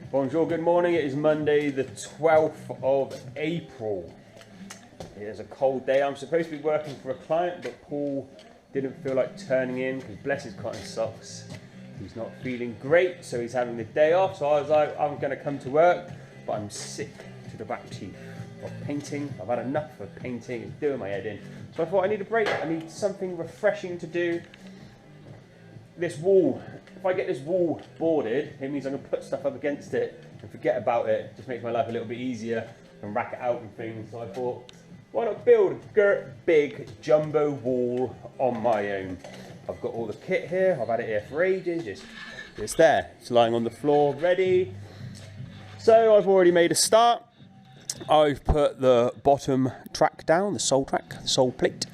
Bonjour, good morning. It is Monday the 12th of April. It is a cold day. I'm supposed to be working for a client, but Paul didn't feel like turning in because bless his cotton socks. He's not feeling great, so he's having the day off. So I was like, I'm going to come to work, but I'm sick to the back teeth of painting. I've had enough of painting. It's doing my head in. So I thought I need a break. I need something refreshing to do. This wall, if I get this wall boarded, it means I'm going to put stuff up against it and forget about it. Just makes my life a little bit easier and rack it out and things. So I thought, why not build a Gurt big jumbo wall on my own? I've got all the kit here. I've had it here for ages. It's there. It's lying on the floor, ready. So I've already made a start. I've put the bottom track down, the sole plate.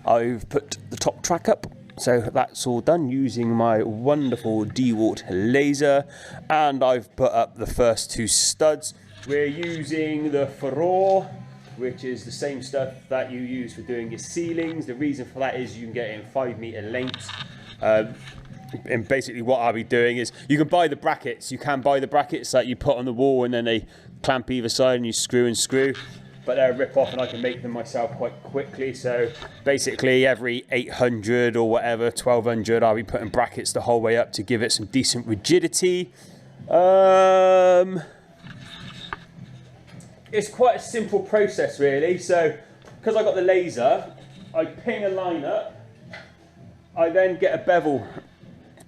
I've put the top track up. So that's all done using my wonderful Gurt laser, and I've put up the first two studs. We're using the furore, which is the same stuff that you use for doing your ceilings. The reason for that is you can get it in 5 meter lengths. And basically what I'll be doing is, you can buy the brackets. You can buy the brackets that you put on the wall and then they clamp either side and you screw and screw. But they're a rip off and I can make them myself quite quickly. So basically every 800 or whatever, 1200, I'll be putting brackets the whole way up to give it some decent rigidity. It's quite a simple process really. So because I got the laser, I ping a line up, I then get a bevel.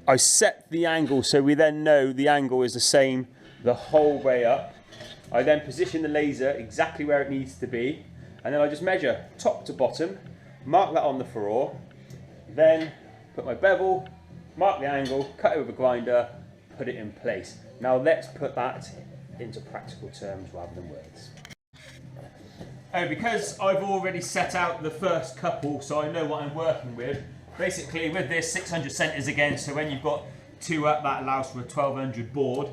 I set the angle so we then know the angle is the same the whole way up. I then position the laser exactly where it needs to be, and then I just measure top to bottom, mark that on the furore, then put my bevel, mark the angle, cut it with a grinder, put it in place. Now let's put that into practical terms rather than words. Because I've already set out the first couple, so I know what I'm working with. Basically with this 600 centers again, so when you've got two up, that allows for a 1200 board.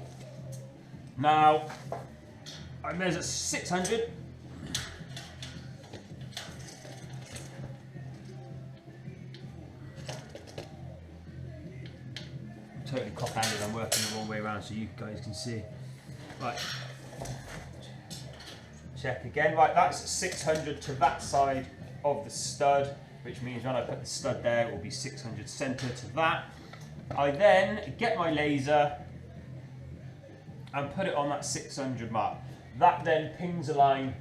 Now, I measure 600. Totally cock-handed, I'm working the wrong way around so you guys can see. Right. Check again. Right, that's 600 to that side of the stud, which means when I put the stud there, it will be 600 center to that. I then get my laser and put it on that 600 mark. That then pings a line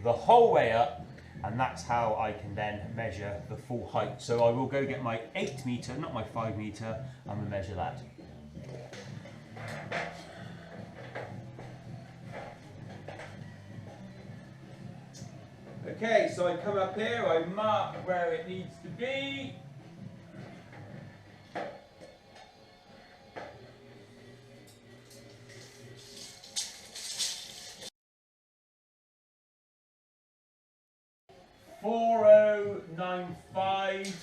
the whole way up, and that's how I can then measure the full height. So I will go get my 8 meter, not my 5 meter, and we'll measure that. Okay, so I come up here, I mark where it needs to be. $4095.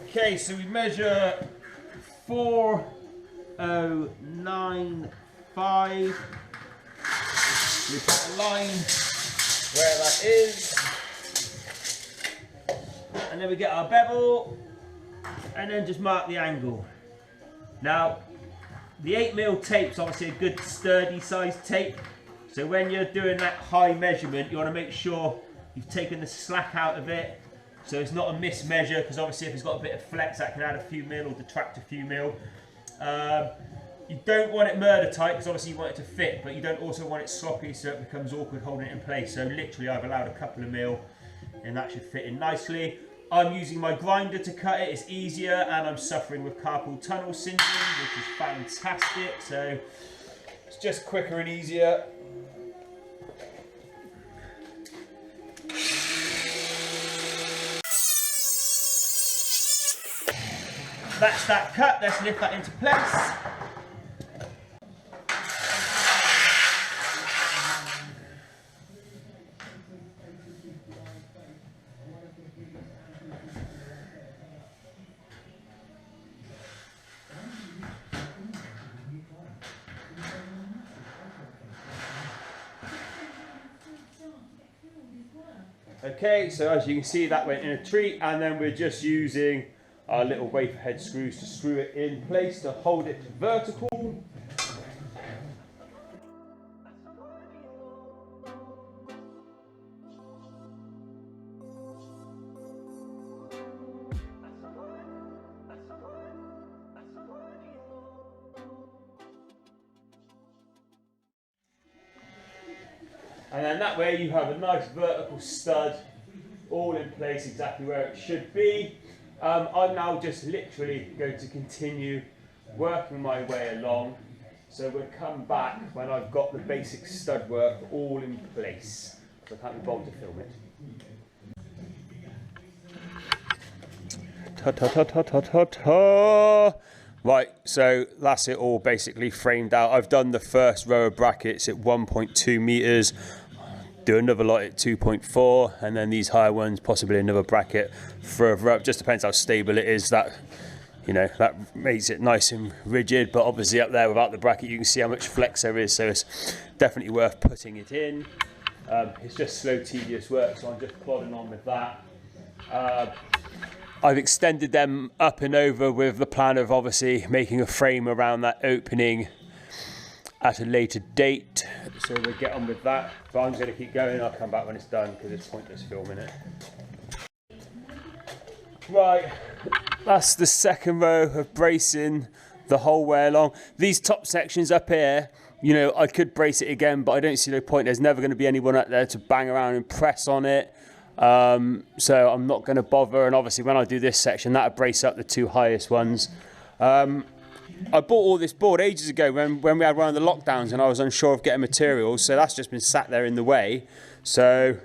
Okay, so we measure 4095. We put a line where that is. And then we get our bevel and then just mark the angle. Now, the 8mm tape's obviously a good sturdy size tape. So when you're doing that high measurement, you want to make sure you've taken the slack out of it. So it's not a mismeasure, because obviously if it's got a bit of flex, that can add a few mil or detract a few mil. You don't want it murder tight, because obviously you want it to fit, but you don't also want it sloppy so it becomes awkward holding it in place. So literally I've allowed a couple of mil and that should fit in nicely. I'm using my grinder to cut it, it's easier, and I'm suffering with carpal tunnel syndrome, which is fantastic, so it's just quicker and easier. That's that cut, let's lift that into place. Okay, so as you can see, that went in a treat, and then we're just using our little wafer head screws to screw it in place to hold it vertical. And then that way you have a nice vertical stud all in place exactly where it should be. I'm now just literally going to continue working my way along. So we'll come back when I've got the basic stud work all in place. So I can't be bothered to film it. Ta ta ta ta ta ta ta. Right, so that's it all basically framed out. I've done the first row of brackets at 1.2 meters. Do another lot at 2.4, and then these higher ones, possibly another bracket further up. Just depends how stable it is. That, you know, that makes it nice and rigid. But obviously up there without the bracket, you can see how much flex there is. So it's definitely worth putting it in. It's just slow, tedious work, so I'm just plodding on with that. I've extended them up and over with the plan of obviously making a frame around that opening at a later date, so we'll get on with that. But I'm just going to keep going. I'll come back when it's done because it's pointless filming it. Right, that's the second row of bracing the whole way along. These top sections up here, you know, I could brace it again, but I don't see no point. There's never going to be anyone up there to bang around and press on it. So I'm not going to bother. And obviously when I do this section, that'll brace up the two highest ones. I bought all this board ages ago when we had one of the lockdowns and I was unsure of getting materials, so that's just been sat there in the way. So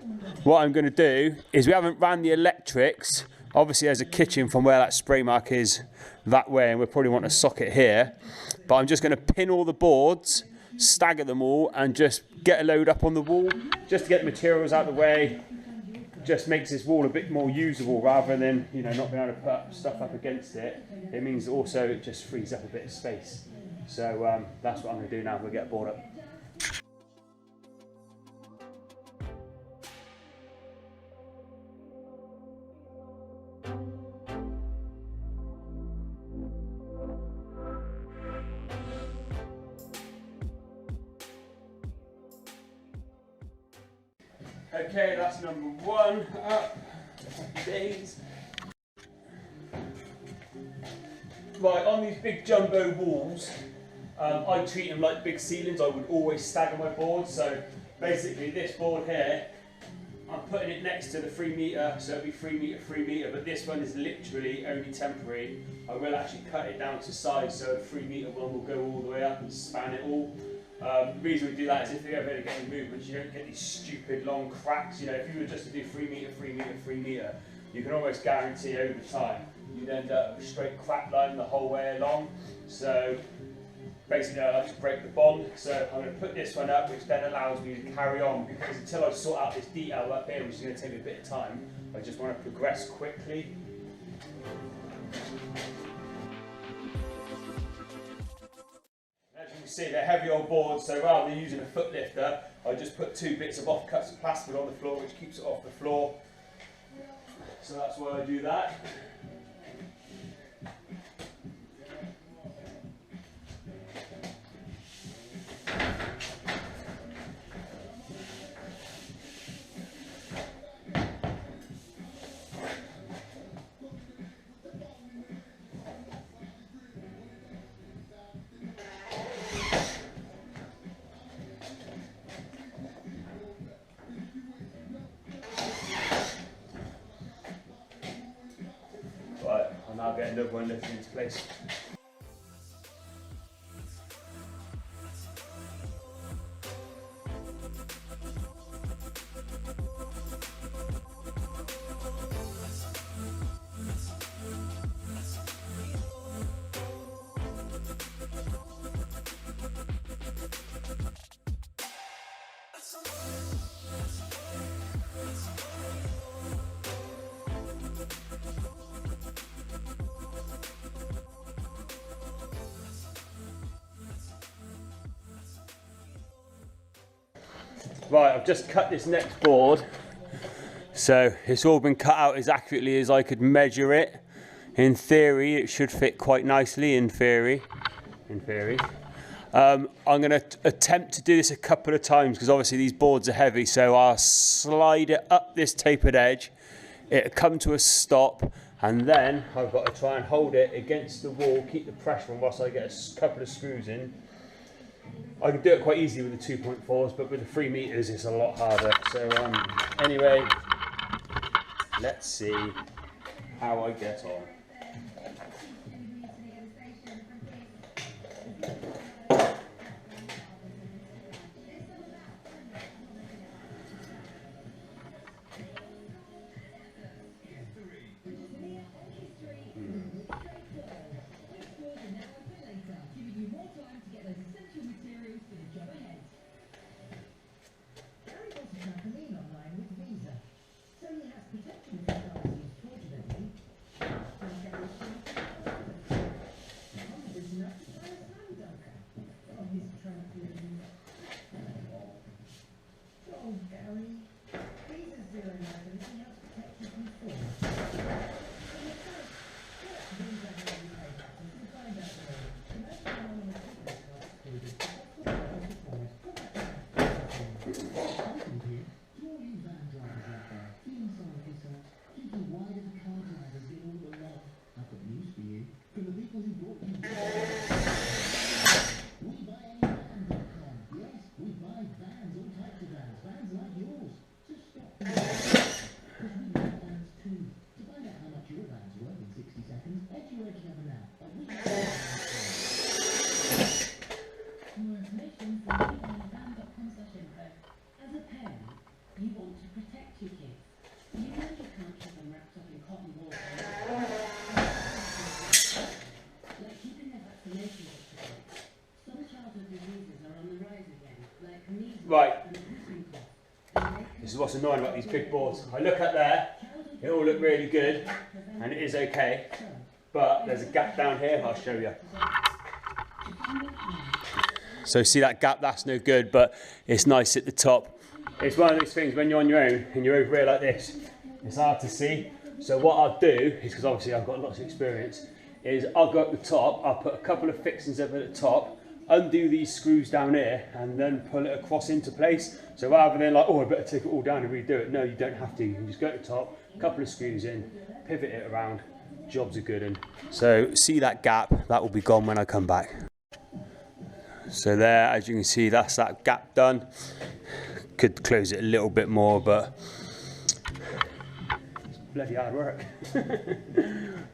what I'm going to do is, we haven't ran the electrics. Obviously there's a kitchen from where that spray mark is that way, and we'll probably want a socket here. But I'm just going to pin all the boards, stagger them all, and just get a load up on the wall, just to get the materials out of the way. Just makes this wall a bit more usable rather than, you know, not being able to put stuff up against it. It means also it just frees up a bit of space. So that's what I'm going to do now. We'll get board up. Okay, that's number one up. Days. Right, on these big jumbo walls, I treat them like big ceilings. I would always stagger my boards. So basically this board here, I'm putting it next to the 3 metre, so it'll be 3 metre, 3 metre, but this one is literally only temporary. I will actually cut it down to size, so a 3 metre one will go all the way up and span it all. The reason we do that is if you ever get any movements, you don't get these stupid long cracks. You know, if you were just to do 3 metre, 3 metre, 3 metre, you can almost guarantee over time you'd end up with a straight crack line the whole way along. So basically I like to break the bond. So I'm going to put this one up, which then allows me to carry on, because until I sort out this detail up here, which is going to take me a bit of time, I just want to progress quickly. See, they're heavy old boards, so rather than using a foot lifter, I just put 2 bits of offcuts of plasterboard on the floor, which keeps it off the floor. So that's why I do that. I'll get another one lifted into place. Right, I've just cut this next board So it's all been cut out as accurately as I could measure it. In theory, it should fit quite nicely, in theory. I'm going to attempt to do this a couple of times because obviously these boards are heavy, so I'll slide it up this tapered edge, it'll come to a stop, and then I've got to try and hold it against the wall, keep the pressure on whilst I get a couple of screws in. I can do it quite easily with the 2.4s, but with the 3 meters it's a lot harder. So anyway, let's see how I get on. Right, this is what's annoying about these big boards. I look at there, it all look really good, and it is okay, but there's a gap down here, I'll show you. So see that gap, that's no good, but it's nice at the top. It's one of those things when you're on your own, and you're over here like this, it's hard to see. So what I'll do, is because obviously I've got lots of experience, is I'll go up the top, I'll put a couple of fixings up at the top, undo these screws down here and then pull it across into place. So rather than like, oh, I better take it all down and redo it, no, you don't have to. You can just go to the top, a couple of screws in, pivot it around, jobs are good. And so see that gap, that will be gone when I come back. So there, as you can see, that's that gap done. Could close it a little bit more, but it's bloody hard work.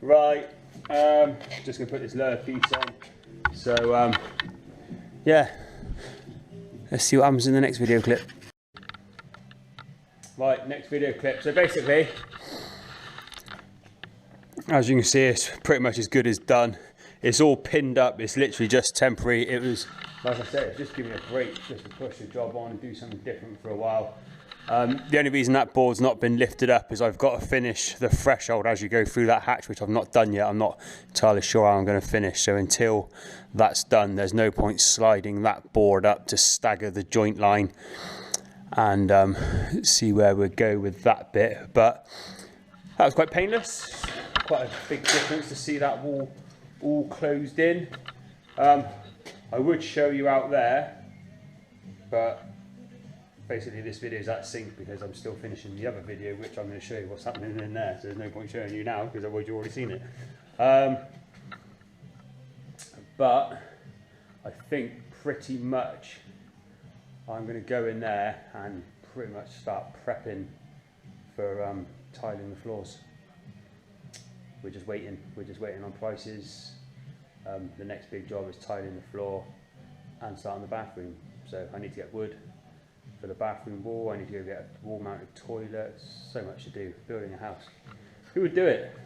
Right, just gonna put this lower piece on. So yeah, let's see what happens in the next video clip. Right, next video clip. So basically, as you can see, it's pretty much as good as done. It's all pinned up, it's literally just temporary. It was, like I said, just giving me a break just to push the job on and do something different for a while. The only reason that board's not been lifted up is I've got to finish the threshold as you go through that hatch, which I've not done yet. I'm not entirely sure how I'm going to finish. So until that's done, there's no point sliding that board up to stagger the joint line and see where we go with that bit. But that was quite painless. Quite a big difference to see that wall all closed in. I would show you out there, but basically this video is out of sync because I'm still finishing the other video, which I'm going to show you what's happening in there. So there's no point showing you now because otherwise you've already seen it. But I think pretty much I'm going to go in there and pretty much start prepping for tiling the floors. We're just waiting on prices. The next big job is tiling the floor and starting the bathroom. So I need to get wood for the bathroom wall, I need to go get a wall mounted toilet. So much to do, building a house. Who would do it?